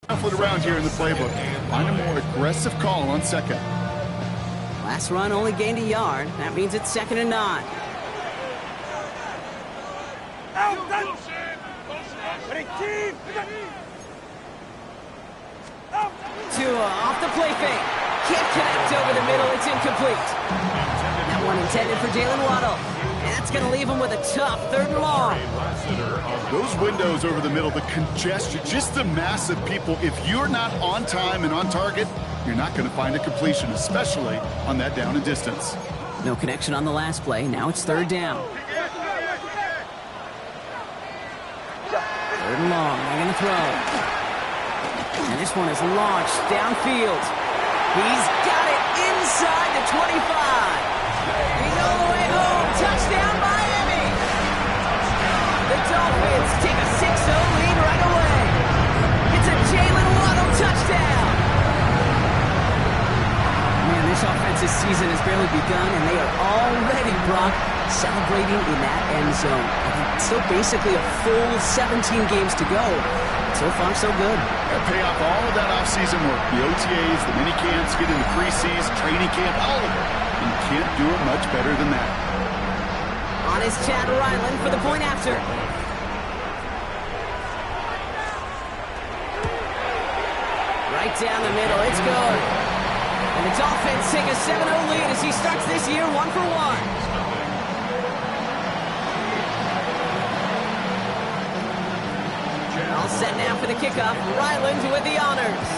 Shuffle it around here in the playbook. Find a more aggressive call on second. Last run only gained a yard. That means it's 2nd and 9. Tua off the play fake. Can't connect over the middle. It's incomplete. That one intended for Jalen Waddle. And that's going to leave him with a tough 3rd and long. Those windows over the middle, the congestion, just the mass of people. If you're not on time and on target, you're not going to find a completion, especially on that down and distance. No connection on the last play. Now it's 3rd down. 3rd and long. They're going to throw. And this one is launched downfield. He's got it inside the 25. He's all the way home. Touchdown, Miami. The Dolphins take a 6-0 lead right away. It's a Jalen Waddle touchdown. Man, this offensive season has barely begun, and they are already, Brock, celebrating in that end zone. Still basically a full 17 games to go. So far, so good. Pay off all of that offseason work. The OTAs, the mini camps, get into preseason, training camp, all of it. And you can't do it much better than that. On is Chad Ryland for the point after. Right down the middle, it's good. And the Dolphins take a 7-0 lead as he starts this year 1 for 1. All set now for the kickoff. Ryland with the honors.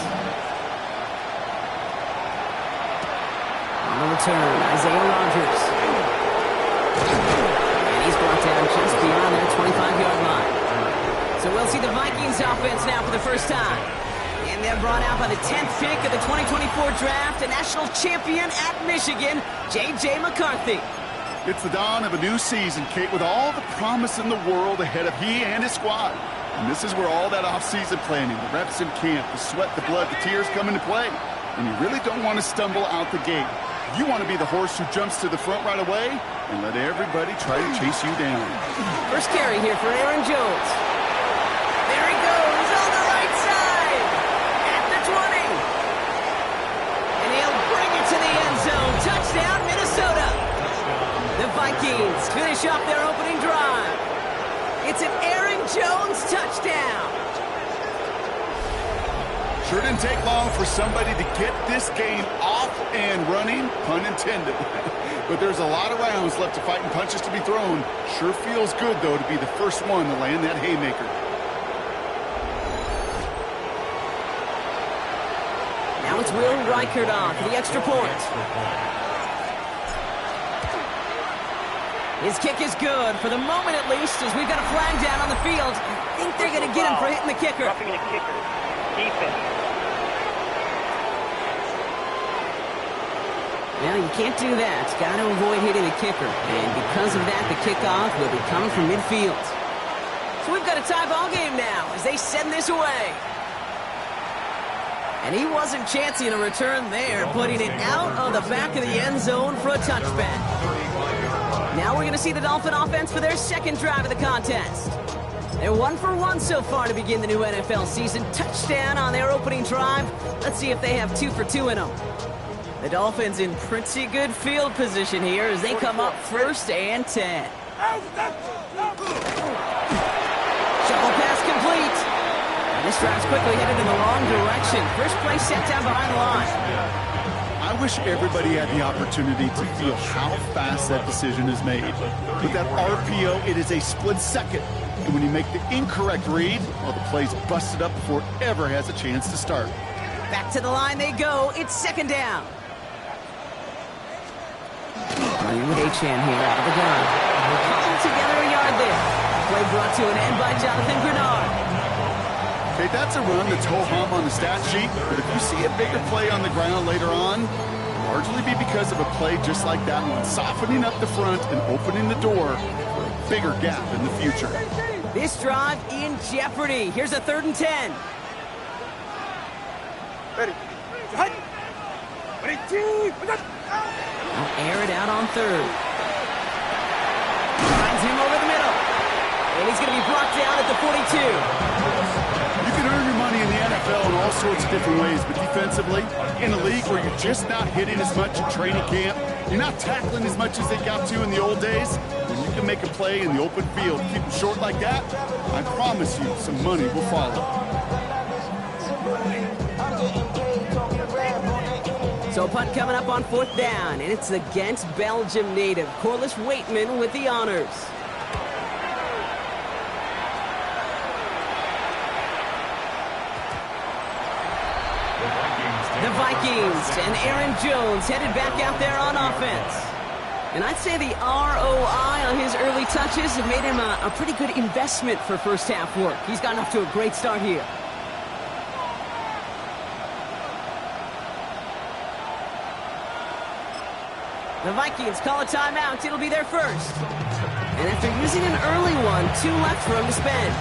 On the return, Isaiah Rodgers. And he's brought down just beyond their 25-yard line. So we'll see the Vikings offense now for the first time. And they're brought out by the 10th pick of the 2024 draft, a national champion at Michigan, J.J. McCarthy. It's the dawn of a new season, Kate, with all the promise in the world ahead of he and his squad. And this is where all that off-season planning, the reps in camp, the sweat, the blood, the tears come into play. And you really don't want to stumble out the gate. You want to be the horse who jumps to the front right away and let everybody try to chase you down. First carry here for Aaron Jones. There he goes on the right side at the 20. And he'll bring it to the end zone. Touchdown, Minnesota. The Vikings finish off their opening drive. It's an Aaron Jones touchdown. Sure didn't take long for somebody to get this game off and running, pun intended. But there's a lot of rounds left to fight and punches to be thrown. Sure feels good, though, to be the first one to land that haymaker. Now it's Will Reichert on for the extra point. His kick is good, for the moment at least, as we've got a flag down on the field. I think they're going to get him for hitting the kicker. Roughing the kicker. Defense. Well, you can't do that. Got to avoid hitting the kicker. And because of that, the kickoff will be coming from midfield. So we've got a tie ball game now as they send this away. And he wasn't chancing a return there, putting it out of the back of the end zone for a touchback. Now we're going to see the Dolphin offense for their second drive of the contest. They're 1 for 1 so far to begin the new NFL season. Touchdown on their opening drive. Let's see if they have 2 for 2 in them. The Dolphins in pretty good field position here as they come up 1st and 10. Shovel pass complete. And this drive's quickly headed in the wrong direction. First play set down behind the line. I wish everybody had the opportunity to feel how fast that decision is made. With that RPO, it is a split second. And when you make the incorrect read, well, the play's busted up before it ever has a chance to start. Back to the line they go. It's 2nd down. Running with Achane here out of the gun. Cobbled together a yard there. Play brought to an end by Jonathan Grenard. Okay, that's a run that's ho-hum on the stat sheet, but if you see a bigger play on the ground later on, it'll largely be because of a play just like that one, softening up the front and opening the door for a bigger gap in the future. This drive in jeopardy. Here's a 3rd and 10. Ready. I'll air it out on 3rd. Finds him over the middle. And he's going to be brought down at the 42. You can earn your money in the NFL NFL in all sorts of different ways, but defensively, in a league where you're just not hitting as much in training camp, you're not tackling as much as they got to in the old days, when you can make a play in the open field, keep them short like that, I promise you some money will follow. So a punt coming up on 4th down, and it's against Belgium native Corliss Waitman with the honors. The Vikings and Aaron Jones headed back out there on offense. And I'd say the ROI on his early touches have made him a pretty good investment for first half work. He's gotten off to a great start here. The Vikings call a timeout. It'll be their first. And after using an early one, 2 left for him to spend.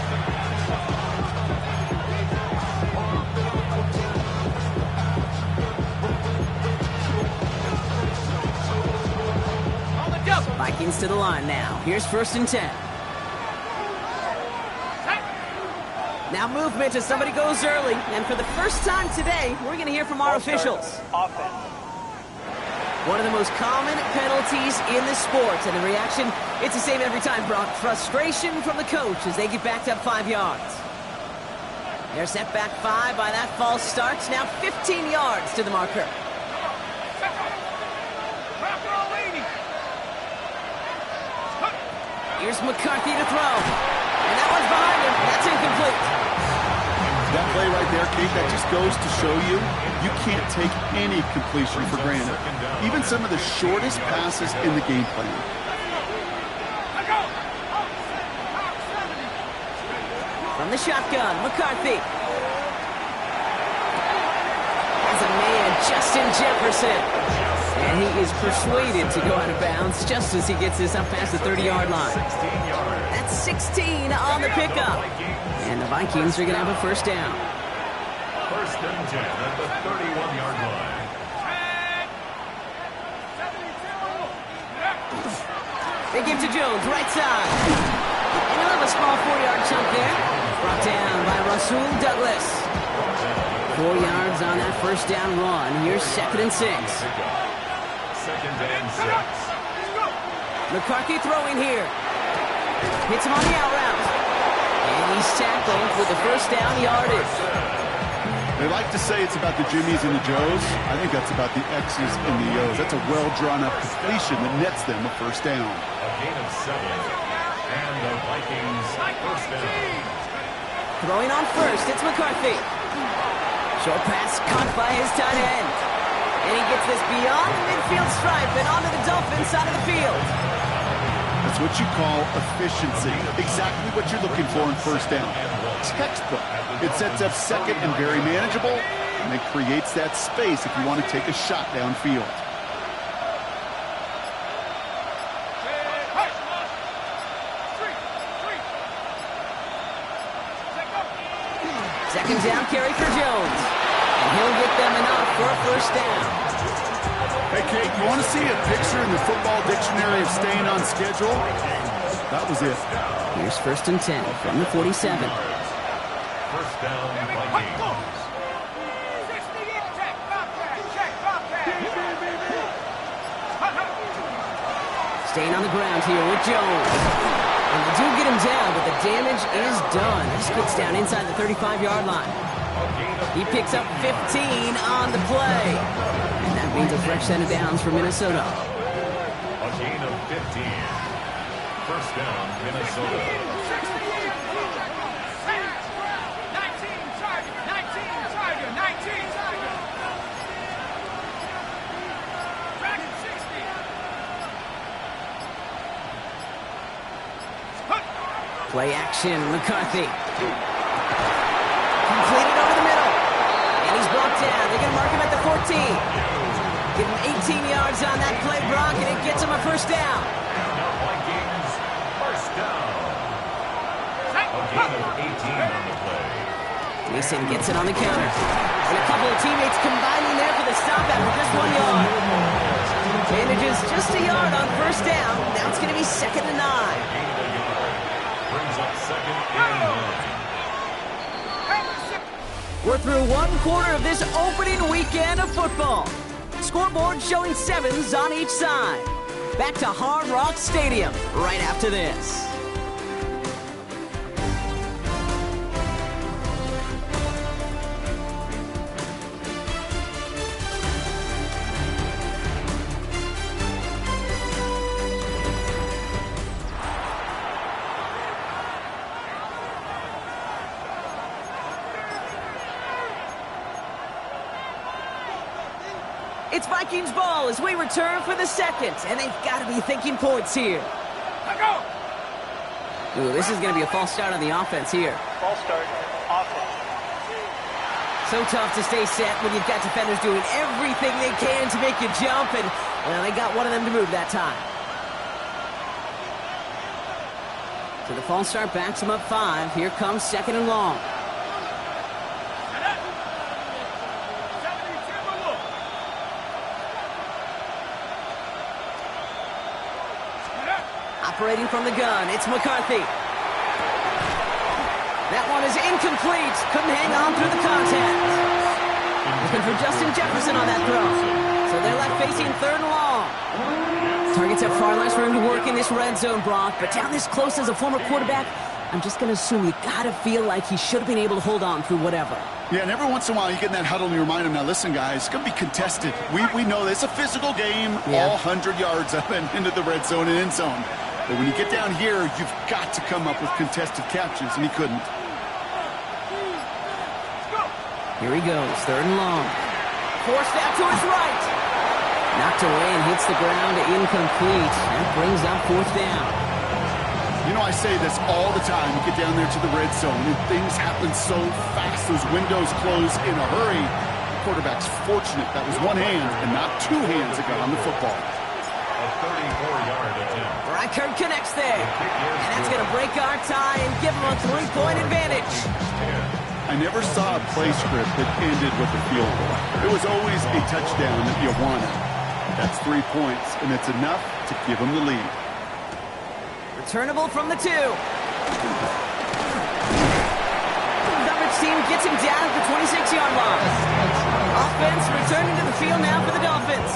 Vikings to the line now. Here's 1st and 10. Now movement as somebody goes early. And for the first time today, we're going to hear from our officials. One of the most common penalties in the sport. And the reaction, it's the same every time, Brock. Frustration from the coach as they get backed up 5 yards. They're set back 5 by that false start. Now 15 yards to the marker. Here's McCarthy to throw. And that one's behind him. That's incomplete. That play right there, Kate, that just goes to show you, you can't take any completion for granted. Even some of the shortest passes in the game plan. From the shotgun, McCarthy. Has a man, Justin Jefferson. And he is persuaded to go out of bounds just as he gets this up past the 30-yard line. That's 16 on the pickup. And the Vikings are going to have a first down. 1st and 10 at the 31-yard line. They give to Jones, right side. And he'll have a small 4-yard chunk there. Brought down by Rasul Douglas. 4 yards on that first down run. Here's 2nd and 6. 2nd and 6. McCarthy throwing here. Hits him on the out route. And he's tackled with the first down yardage. They like to say it's about the Jimmies and the Joes. I think that's about the X's and the O's. That's a well-drawn-up completion that nets them a first down. A gain of 7. And the Vikings first down. Throwing on first, it's McCarthy. Short pass caught by his tight end. And he gets this beyond the midfield stripe and onto the Dolphins side of the field. That's what you call efficiency. Exactly what you're looking for in first down. Textbook. It sets up 2nd and very manageable, and it creates that space if you want to take a shot downfield. Second down carry for Jones. And he'll get them enough for a first down. Hey, Kate, you want to see a picture in the football dictionary of staying on schedule? That was it. Here's 1st and 10 from the 47. First down, Vikings. Staying on the ground here with Jones. And they do get him down, but the damage is done. This gets down inside the 35-yard line. He picks up 15 on the play. And that means a fresh set of downs for Minnesota. A gain of 15. First down, Minnesota. Play action, McCarthy. Completed over the middle. And he's brought down. They're going to mark him at the 14. Give him 18 yards on that play, Brock, and it gets him a first down. Now Vikings, first down. A gain of 18 on the play. Mason gets it on the counter. And a couple of teammates combining there for the stop after just 1 yard. Advantages just a yard on first down. Now it's going to be 2nd and 9. Brings up 2nd and 9. We're through one quarter of this opening weekend of football. Scoreboard showing 7s on each side. Back to Hard Rock Stadium right after this. It's Vikings ball as we return for the second, and they've got to be thinking points here. Ooh, this is going to be a false start on the offense here. False start, offense. So tough to stay set when you've got defenders doing everything they can to make you jump, and well, they got one of them to move that time. So the false start backs them up 5. Here comes 2nd and long. Operating from the gun, it's McCarthy. That one is incomplete. Couldn't hang on through the contact. Looking for Justin Jefferson on that throw. So they're left facing 3rd and long. Targets have far less room to work in this red zone, Brock. But down this close as a former quarterback, I'm just going to assume you got to feel like he should have been able to hold on through whatever. Yeah, and every once in a while you get in that huddle and you remind him, now listen, guys, it's going to be contested. We know this. It's a physical game, all 100 yards up and into the red zone and end zone. But when you get down here, you've got to come up with contested catches, and he couldn't. Here he goes, 3rd and long. Forced out to his right. Knocked away and hits the ground, incomplete. That brings up 4th down. You know, I say this all the time. You get down there to the red zone, and things happen so fast. Those windows close in a hurry. The quarterback's fortunate that was one hand and not 2 hands that got on the football. A 34-yard attempt. Reichert connects there. And that's going to break our tie and give him a 3-point advantage. I never saw a play script that ended with a field goal. It was always a touchdown that you wanted. That's 3 points, and it's enough to give them the lead. Returnable from the 2. Coverage team gets him down at the 26-yard line. Offense returning to the field now for the Dolphins.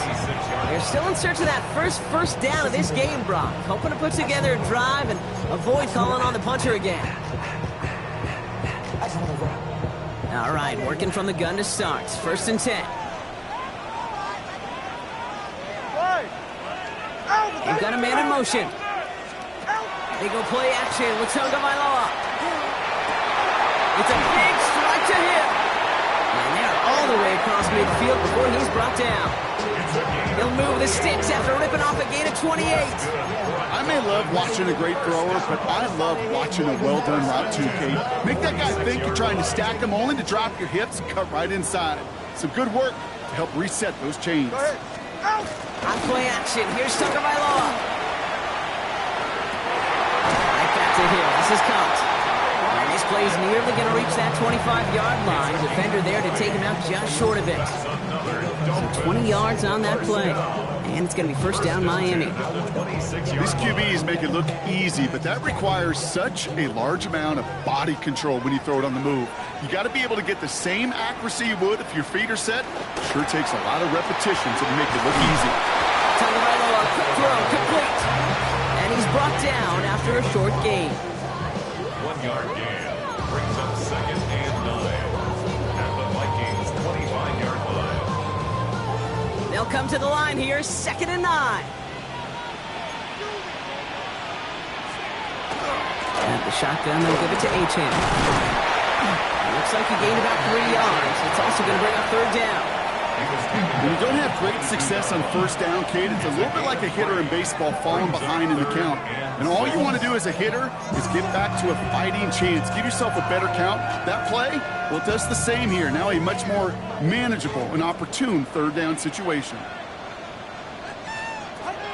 They're still in search of that first down of this game, Brock. Hoping to put together a drive and avoid calling on the punter again. All right, working from the gun to start. 1st and 10. They've got a man in motion. They go play action with Tagovailoa. It's a big strike to him. And they're all the way across midfield before he's brought down. He'll move the sticks after ripping off a gain of 28. I may love watching a great thrower, but I love watching a well-done route too, Kate. Make that guy think you're trying to stack them, only to drop your hips and cut right inside. Some good work to help reset those chains. On play action, here's Tagovailoa. Right back to Hill. This is caught. And this play's nearly going to reach that 25-yard line. Defender there to take him out just short of it. So 20 yards on that play. And it's going to be 1st down Miami. These QBs make it look easy, but that requires such a large amount of body control when you throw it on the move. You got to be able to get the same accuracy you would if your feet are set. Sure takes a lot of repetitions to make it look easy. Tagovailoa, quick throw, complete. And he's brought down after a short gain. 1-yard gain brings up 2nd and 9 at the Vikings 25-yard line. They'll come to the line here, 2nd and 9. And the shotgun, they'll give it to Achane. Looks like he gained about 3 yards. It's also going to bring up 3rd down. When you don't have great success on 1st down, Kate, it's a little bit like a hitter in baseball falling behind in the count. And all you want to do as a hitter is get back to a fighting chance. Give yourself a better count. That play, well, it does the same here. Now a much more manageable and opportune 3rd down situation.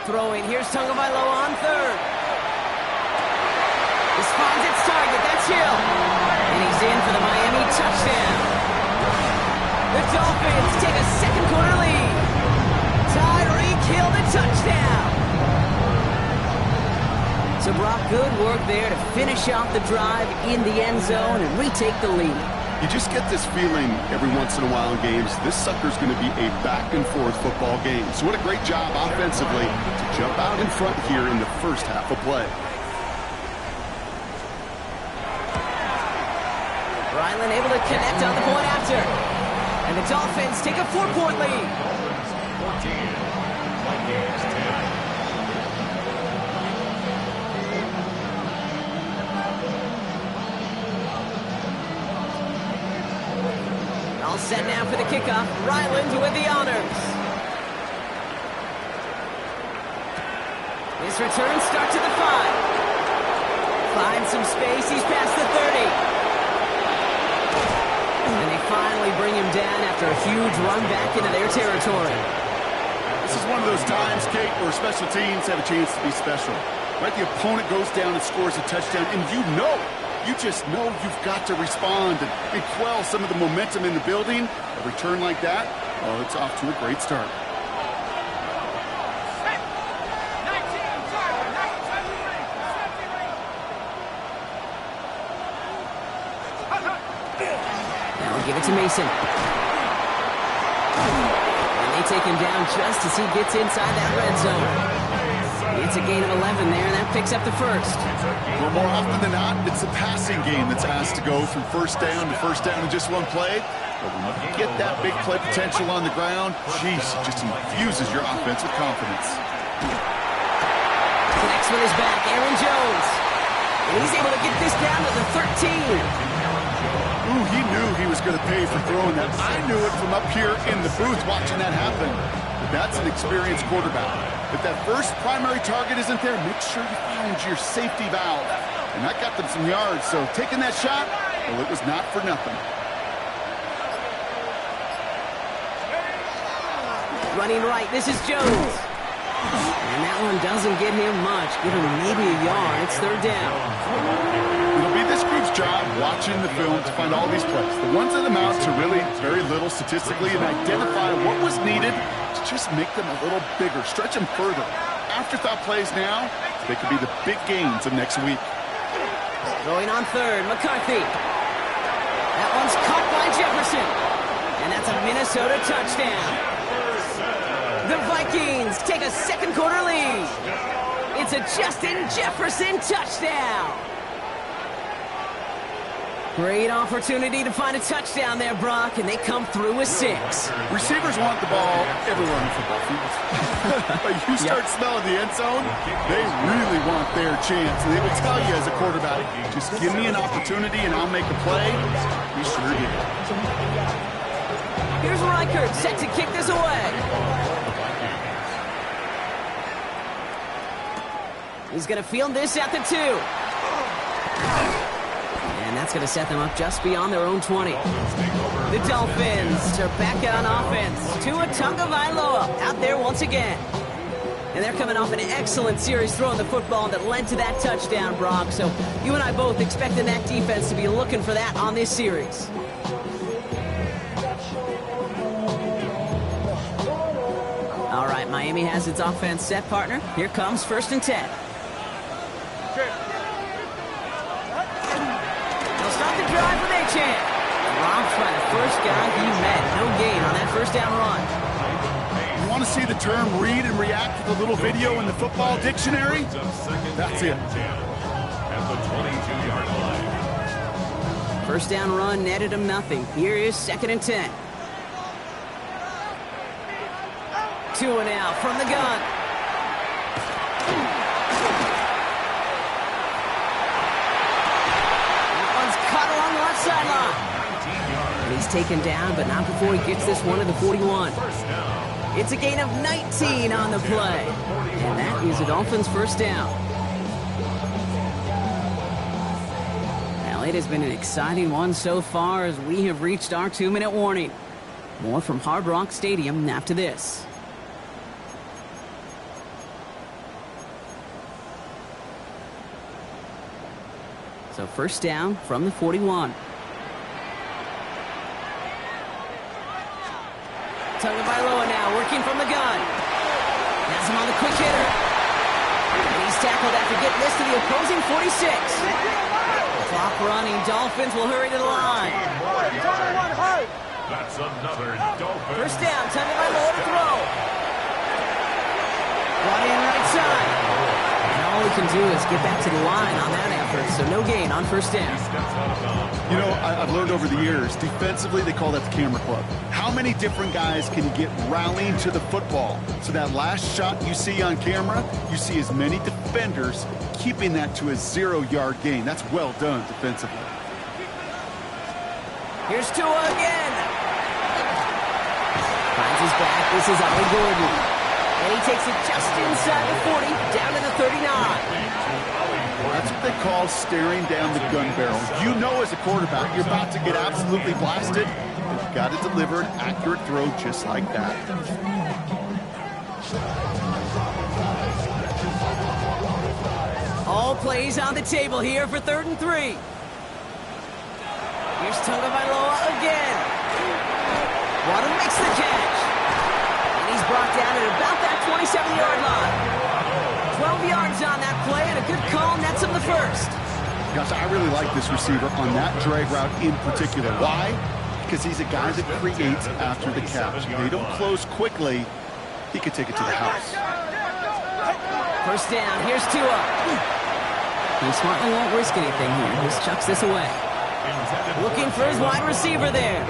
Throwing, here's Tagovailoa on 3rd. This finds its target, that's Hill. And he's in for the Miami touchdown. The Dolphins take a 2nd quarter lead. Tyreek Hill, the touchdown. So Brock, good work there to finish off the drive in the end zone and retake the lead. You just get this feeling every once in a while in games, this sucker's going to be a back-and-forth football game. So what a great job offensively to jump out in front here in the first half of play. Ryland able to connect on the point after. And the Dolphins take a 4-point lead. 14, Vikings 10. All set now for the kickoff. Ryland with the honors. His return starts at the 5. Finds some space. He's past the 30. And they finally bring him down after a huge run back into their territory. This is one of those times, Kate, where special teams have a chance to be special. Right? The opponent goes down and scores a touchdown, and you just know you've got to respond and quell some of the momentum in the building. A return like that, oh, it's off to a great start. Give it to Mason. And they take him down just as he gets inside that red zone. It's a gain of 11 there, and that picks up the first. Well, more often than not, it's a passing game that's asked to go from first down in just one play. But when you get that big play potential on the ground, geez, it just infuses your offense with confidence. Connects with his back, Aaron Jones. And he's able to get this down to the 13. Ooh, he knew he was going to pay for throwing that. I knew it from up here in the booth watching that happen. But that's an experienced quarterback. If that first primary target isn't there, make sure you find your safety valve. And that got them some yards, so taking that shot, well, it was not for nothing. Running right, this is Jones. And that one doesn't get him much. Give him maybe a yard. It's third down. It'll be this group's job watching the film to find all these plays. The ones that amount to really very little statistically and identify what was needed to just make them a little bigger, stretch them further. Afterthought plays now, they could be the big gains of next week. Going on third, McCarthy. That one's caught by Jefferson. And that's a Minnesota touchdown. The Vikings take a second quarter lead. It's a Justin Jefferson touchdown. Great opportunity to find a touchdown there, Brock, and they come through with 6. Receivers want the ball everywhere on the football field. But you start smelling the end zone, they really want their chance. And they will tell you as a quarterback, just give me an opportunity and I'll make a play. He sure did. Here's Reichert set to kick this away. He's going to field this at the 2. And that's going to set them up just beyond their own 20. The Dolphins are back on offense. Tua Tagovailoa out there once again. And they're coming off an excellent series throwing the football that led to that touchdown, Brock. So you and I both expecting that defense to be looking for that on this series. All right, Miami has its offense set, partner. Here comes 1st and 10. Drive with Achane. Robbed by the first guy he met. No gain on that first down run. You want to see the term read and react to the little video in the football dictionary? That's it. At the 22-yard line. First down run netted him nothing. Here is 2nd and 10. Tua now from the gun. Sideline. And he's taken down, but not before he gets this one to the 41. It's a gain of 19 on the play. And that is the Dolphins' first down. Now, it has been an exciting one so far as we have reached our 2-minute warning. More from Hard Rock Stadium after this. So first down from the 41. Tagovailoa now working from the gun. Has him on the quick hitter. And he's tackled after getting this to the opposing 46. The clock Clock running. Dolphins will hurry to the line. That's another Dolphin. First down. Tagovailoa to throw. Brought in right side. And all we can do is get back to the line on that effort. So no gain on first down. You know, I've learned over the years, defensively, they call that the camera club. How many different guys can you get rallying to the football? So that last shot you see on camera, you see as many defenders keeping that to a 0-yard gain. That's well done defensively. Here's Tua again. Finds his back. This is Ollie Gordon. And he takes it just inside the 40, down to the 39. That's what they call staring down the gun barrel. You know as a quarterback, you're about to get absolutely blasted. You've got to deliver an accurate throw just like that. All plays on the table here for 3rd and 3. Here's Tagovailoa again. Waddle makes the catch. And he's brought down at about that 27-yard line. 12 yards on that play, and a good call nets him the first. Gosh, I really like this receiver on that drag route in particular. Why? Because he's a guy that creates after the catch. If they don't close quickly, he could take it to the house. First down, here's Tua. He smartly won't risk anything here. Just chucks this away. Looking for his wide receiver there.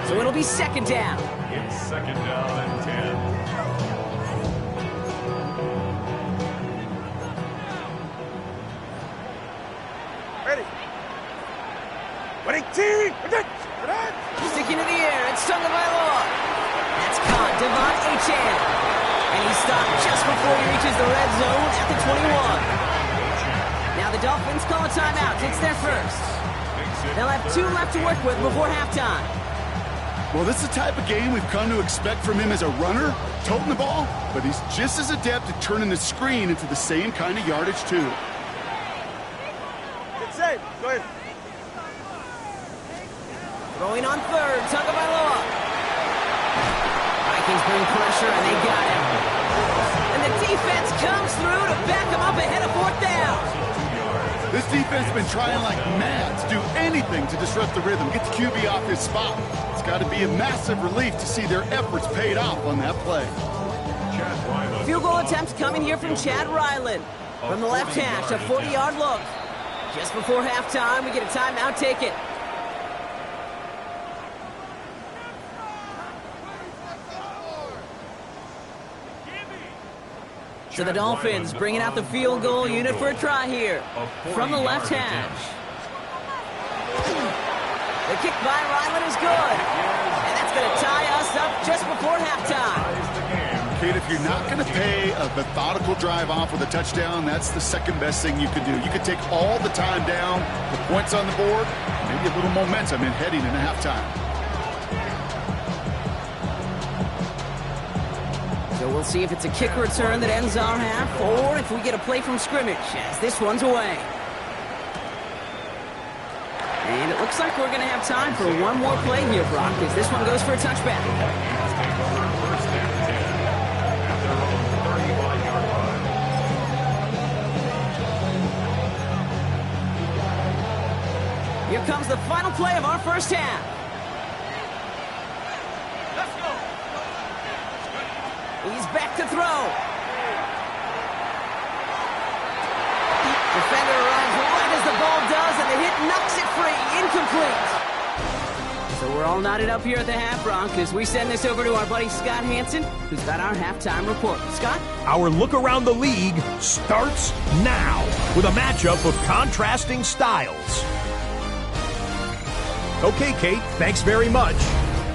So it'll be 2nd down. It's 2nd down and 10. Ready. Winning team. Sticking to the air, it's Tagovailoa. That's caught, Devon Achane. And he stopped just before he reaches the red zone at the 21. Now the Dolphins call a timeout. It's their first. They'll have 2 left to work with before halftime. Well, this is the type of game we've come to expect from him as a runner, toting the ball, but he's just as adept at turning the screen into the same kind of yardage, too. Get safe. Go ahead. Throwing on 3rd, Tagovailoa. Vikings bring pressure, and they got him. And the defense comes through to back him up ahead of 4th down. This defense has been trying like mad to do anything to disrupt the rhythm, get the QB off his spot. It's got to be a massive relief to see their efforts paid off on that play. Field goal attempt coming here from Chad Ryland. From the left hash, a 40-yard look. Just before halftime, we get a timeout taken. So the Dolphins bringing out the field goal unit for a try here. From the left hash. The kick by Ryland is good. And that's going to tie us up just before halftime. Kate, if you're not going to pay a methodical drive off with a touchdown, that's the second best thing you could do. You could take all the time down, the points on the board, maybe a little momentum in heading into halftime. So we'll see if it's a kick return that ends our half, or if we get a play from scrimmage, as this one's away. And it looks like we're going to have time for one more play here, Brock, as this one goes for a touchback. Here comes the final play of our first half. He's back to throw. Defender arrives right as the ball does, and the hit knocks it free. Incomplete. So we're all knotted up here at the half, Bronc, as we send this over to our buddy Scott Hansen, who's got our halftime report. Scott? Our look around the league starts now with a matchup of contrasting styles. Okay, Kate, thanks very much.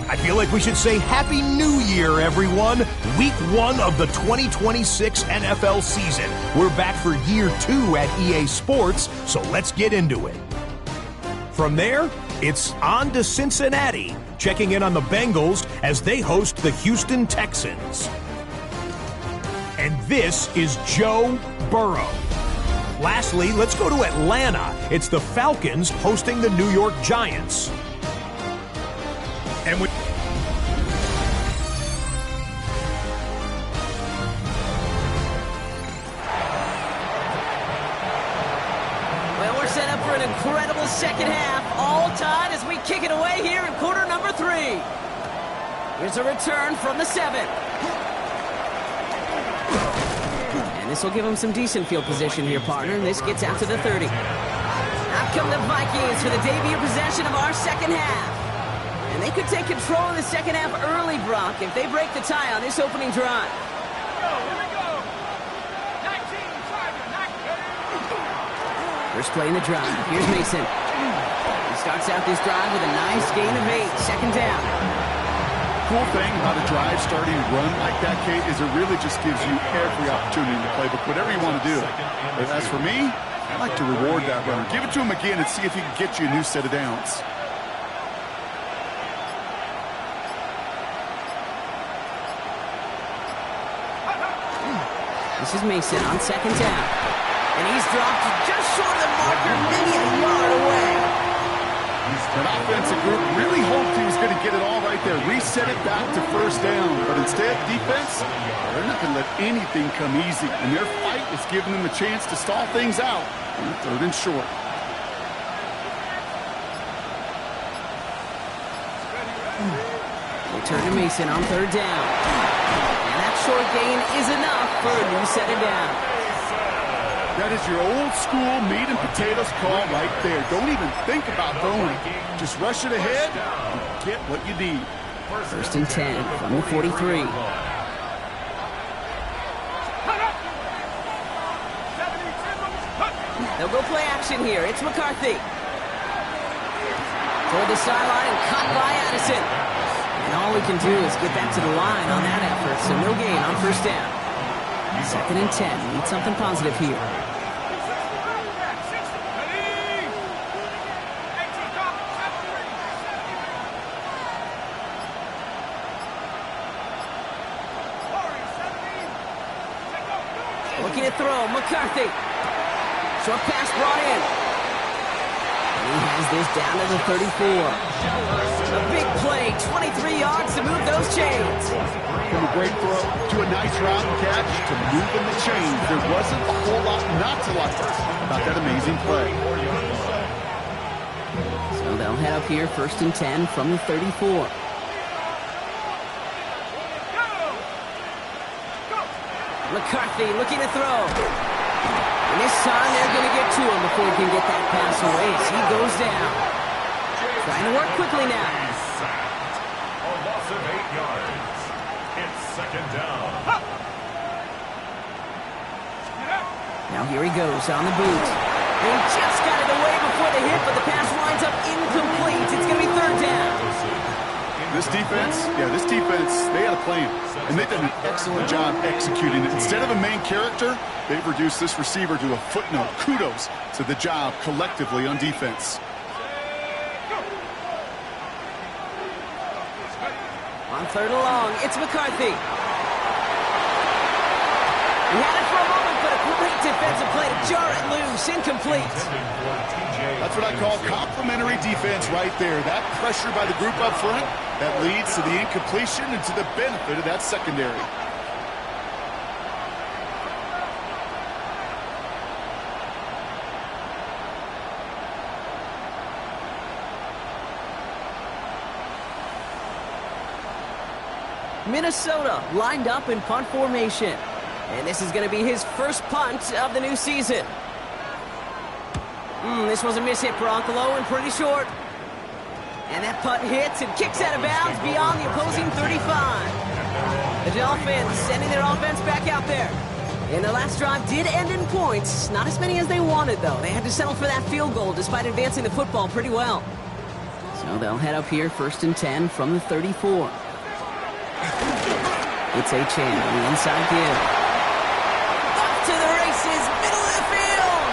I feel like we should say Happy New Year, everyone. Week 1 of the 2026 NFL season. We're back for year 2 at EA Sports, so let's get into it. From there, it's on to Cincinnati, checking in on the Bengals as they host the Houston Texans. And this is Joe Burrow. Lastly, let's go to Atlanta. It's the Falcons hosting the New York Giants. And set up for an incredible second half. All tied as we kick it away here in quarter number 3. Here's a return from the 7. And this will give them some decent field position here, partner. And this gets out to the 30. Out come the Vikings for the debut possession of our second half. And they could take control of the second half early, Brock, if they break the tie on this opening drive. First play in the drive. Here's Mason. He starts out this drive with a nice gain of 8. Second down. Cool thing about a drive starting to run like that, Kate, is it really just gives you every opportunity in the playbook, whatever you want to do. But as for me, I like to reward that runner. Give it to him again and see if he can get you a new set of downs. This is Mason on second down. And he's dropped just short of the marker, maybe a yard away. That offensive group really hoped he was going to get it all right there, reset it back to first down. But instead, defense, they're not going to let anything come easy. And their fight is giving them a chance to stall things out on third and short. Return to Mason on third down. And that short gain is enough for a new set of downs. That is your old school meat and potatoes call right there. Don't even think about throwing. Just rush it ahead and get what you need. First and 10 from the 43. They'll go play action here. It's McCarthy. Toward the sideline and caught by Addison. And all we can do is get that to the line on that effort. So no gain on first down. Second and 10. Need something positive here. Looking to throw. McCarthy. Short pass brought in. And he has this down to the 34. A big play. 23 yards to move those chains. From a great throw to a nice route and catch to moving the chains. There wasn't a whole lot not to like about that amazing play. So they'll head up here first and 10 from the 34. McCarthy looking to throw. And this time they're going to get to him before he can get that pass away as he goes down. Trying to work quickly now. A loss of 8 yards. It's second down. Now here he goes on the boot. And he just got it away before the hit, but the pass winds up incomplete. It's going to be third down. This defense, they had a plan. And they've done an excellent job executing it. Instead of a main character, they've reduced this receiver to a footnote. Kudos to the job collectively on defense. On third and long, it's McCarthy. He had it for a moment, but a great defensive play to jar it loose. Incomplete. That's what I call complimentary defense right there. That pressure by the group up front, that leads to the incompletion and to the benefit of that secondary. Minnesota lined up in punt formation. And this is going to be his first punt of the new season. This was a miss-hit, Bronco, low and pretty short. And that punt hits and kicks out of bounds beyond the opposing 35. The Dolphins sending their offense back out there. And the last drive did end in points. Not as many as they wanted, though. They had to settle for that field goal despite advancing the football pretty well. So they'll head up here first and 10 from the 34. It's Achane on the inside give. Up to the races, middle of the field.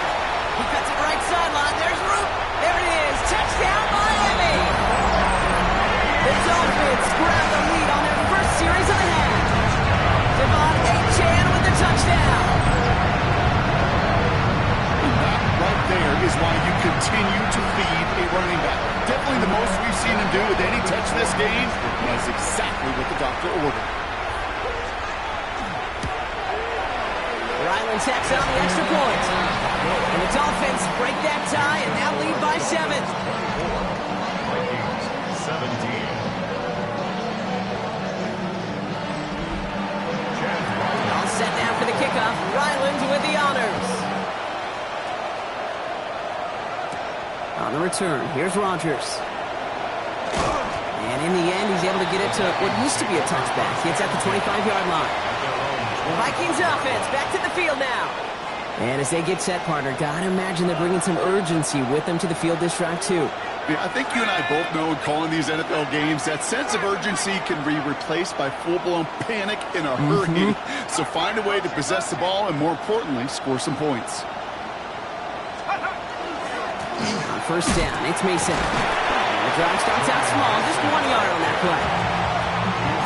He cuts it right sideline. There's room. There it is. Touchdown, Miami. The Dolphins grab the lead on their first series of the half. Devon Achane with the touchdown. And that right there is why you continue to feed a running back. Definitely the most we've seen him do with any touch this game. That's exactly what the doctor ordered. Ryland tacks on the extra point. And the Dolphins break that tie 47. Vikings 17. All set now for the kickoff. Ryland with the honors. On the return, here's Rodgers. And in the end, he's able to get it to what used to be a touchback. It's at the 25-yard line. The Vikings offense back to the field now. And as they get set, partner, gotta imagine they're bringing some urgency with them to the field this drive, too. Yeah, I think you and I both know in calling these NFL games that sense of urgency can be replaced by full-blown panic in a hurry. So find a way to possess the ball and, more importantly, score some points. On first down, it's Mason. And the drive starts out small, just 1 yard on that play.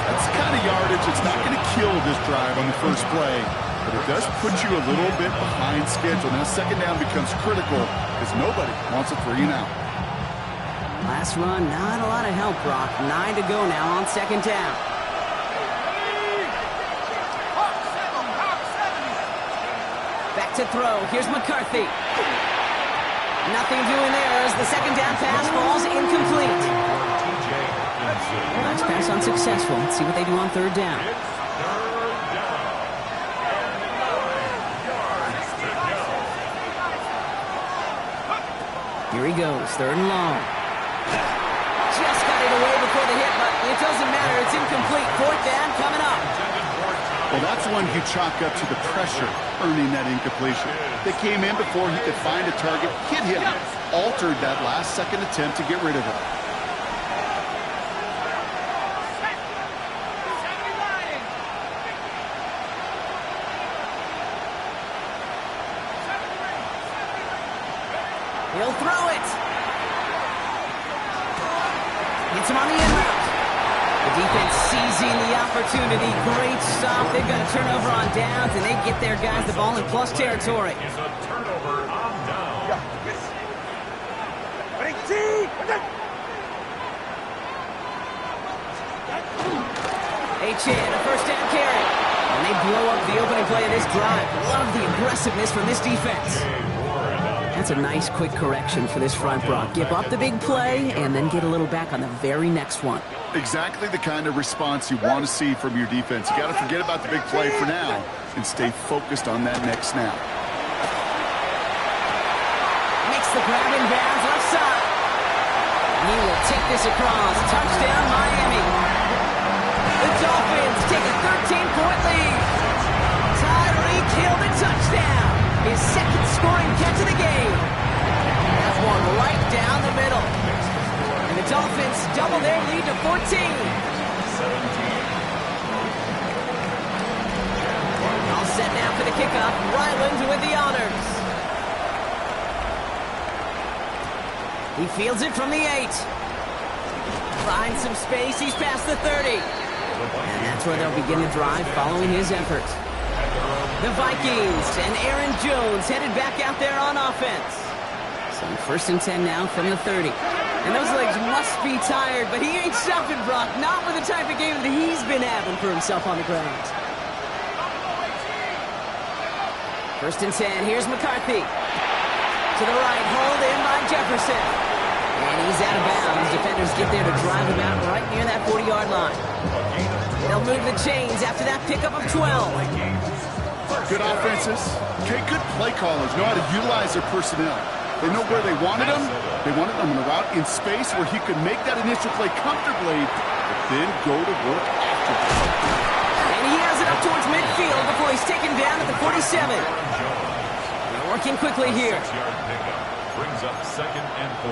That's the kind of yardage that's not going to kill this drive on the first play, but it does put you a little bit behind schedule. Now, second down becomes critical because nobody wants a 3 and out. Last run, not a lot of help, Brock. 9 to go now on second down. Back to throw. Here's McCarthy. Nothing doing there as the second down pass falls incomplete. Last pass unsuccessful. Let's see what they do on third down. Here he goes, third and long. Just got it away before the hit, but it doesn't matter. It's incomplete. Fourth down coming up. Well, that's one you chalk up to the pressure earning that incompletion. They came in before he could find a target, hit him, altered that last-second attempt to get rid of it. He'll throw it. Hits him on the end route. The defense seizing the opportunity. Great stop. They've got a turnover on downs, and they get their guys the ball in plus territory. It's a turnover on down. Achane, a first down carry. And they blow up the opening play of this drive. Love the aggressiveness from this defense. That's a nice quick correction for this front, Brock. Give up the big play and then get a little back on the very next one. Exactly the kind of response you want to see from your defense. You got to forget about the big play for now and stay focused on that next snap. Makes the grab in bounds left side. And he will take this across. Touchdown, Miami. The Dolphins take a 13-point lead. Tyreek Hill the touchdown. His second scoring catch of the game. That's one right down the middle. And the Dolphins double their lead to 14. 17. All set now for the kickoff. Ryland with the honors. He fields it from the 8. Finds some space. He's past the 30. And that's where they'll begin the drive following his effort. The Vikings and Aaron Jones headed back out there on offense. So first and 10 now from the 30. And those legs must be tired, but he ain't stopping, Brock. Not with the type of game that he's been having for himself on the ground. First and 10, here's McCarthy. To the right, hauled in by Jefferson. And he's out of bounds. Defenders get there to drive him out right near that 40-yard line. They'll move the chains after that pickup of 12. Good offenses, okay, good play callers know how to utilize their personnel. They know where they wanted him. They wanted him on a route in space where he could make that initial play comfortably, but then go to work afterwards. And he has it up towards midfield before he's taken down at the 47. They're working quickly here. 6-yard pickup brings up second and 4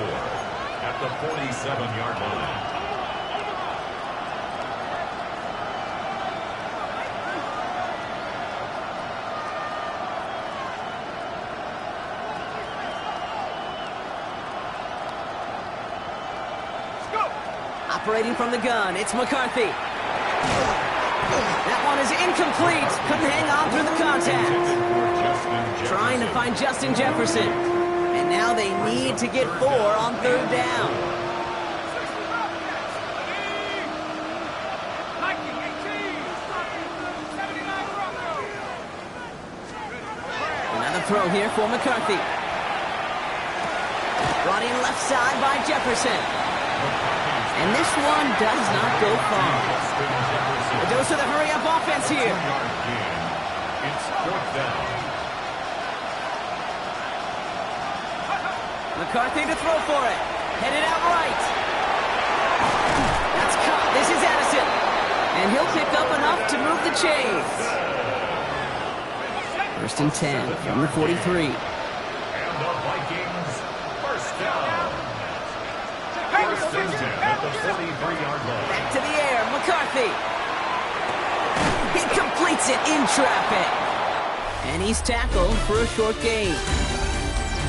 at the 47-yard line. Operating from the gun, it's McCarthy. That one is incomplete. Couldn't hang on through the contact. Trying to find Justin Jefferson. And now they need to get 4 on third down. Another throw here for McCarthy. Brought in left side by Jefferson. And this one does not go far. A dose of the hurry-up offense here. It's fourth down. McCarthy to throw for it. Headed out right. That's caught. This is Addison. And he'll pick up enough to move the chains. First and 10 from the 43. And the Vikings, first down. First and 10 at the 43-yard line. Back to the air. McCarthy. He completes it in traffic. And he's tackled for a short gain.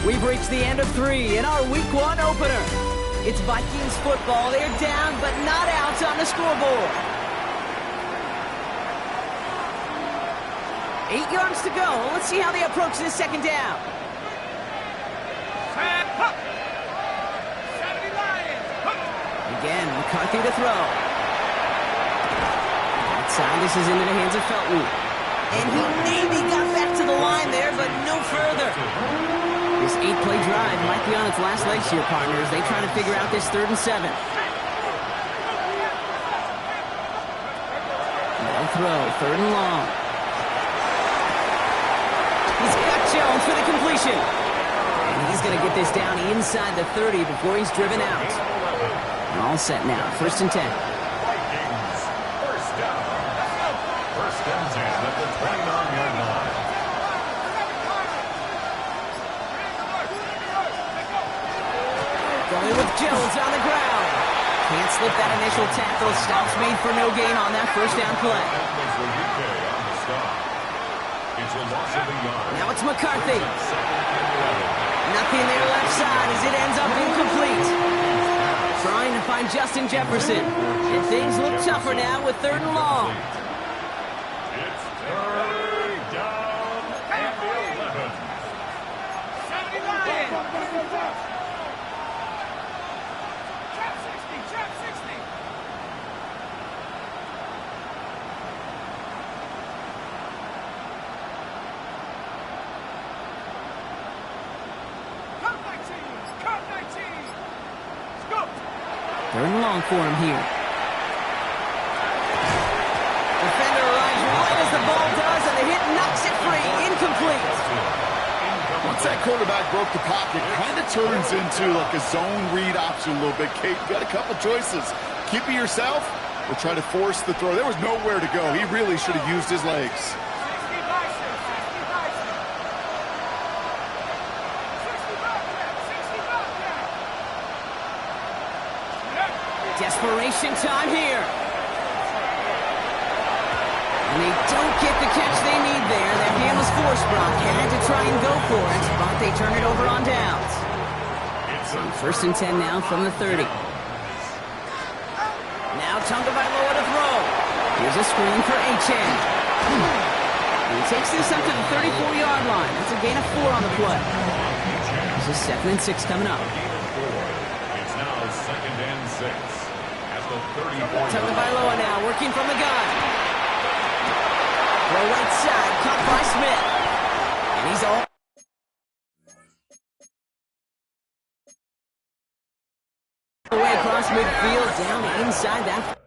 We've reached the end of 3 in our Week 1 opener. It's Vikings football. They're down, but not out on the scoreboard. 8 yards to go. Let's see how they approach this second down. Again, McCarthy to throw. Outside, this is into the hands of Felton. And he maybe got back to the line there, but no further. This 8-play drive might be on its last legs here, partners. They try to figure out this 3rd and 7. They'll throw, 3rd and long. He's got Jones for the completion. And he's going to get this down inside the 30 before he's driven out. All set now, 1st and 10. Vikings, first down. First and 10 at the 29-yard line. Going with Jones on the ground. Can't slip that initial tackle. Stops made for no gain on that first down play. That was Enrique on the stop. It's a loss of a yard. Now it's McCarthy. Second and 11. Nothing there left side as it ends up incomplete. Trying to find Justin Jefferson. And things look tougher now with 3rd and long. It's 3rd down and 11. Third and long for him here. Defender arrives right as the ball does, and the hit knocks it free. Incomplete. Once that quarterback broke the pocket, kind of turns into like a zone read option a little bit. Kate, you got a couple choices. Keep it yourself or try to force the throw. There was nowhere to go. He really should have used his legs. Desperation time here. And they don't get the catch they need there. Their hand was forced. Brock had to try and go for it, but they turn it over on downs. So 1st and 10 now from the 30. Now Tagovailoa to throw. Here's a screen for Achane. He takes this up to the 34-yard line. That's a gain of 4 on the play. This is 2nd and 6 coming up. It's now 2nd and 6 at the 34. Tagovailoa now working from the gun. Throw right side, caught by Smith. And he's all the way across midfield, down the inside that.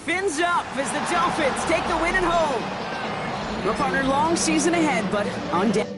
Fins up as the Dolphins take the win at home. Your partner, long season ahead, but on deck.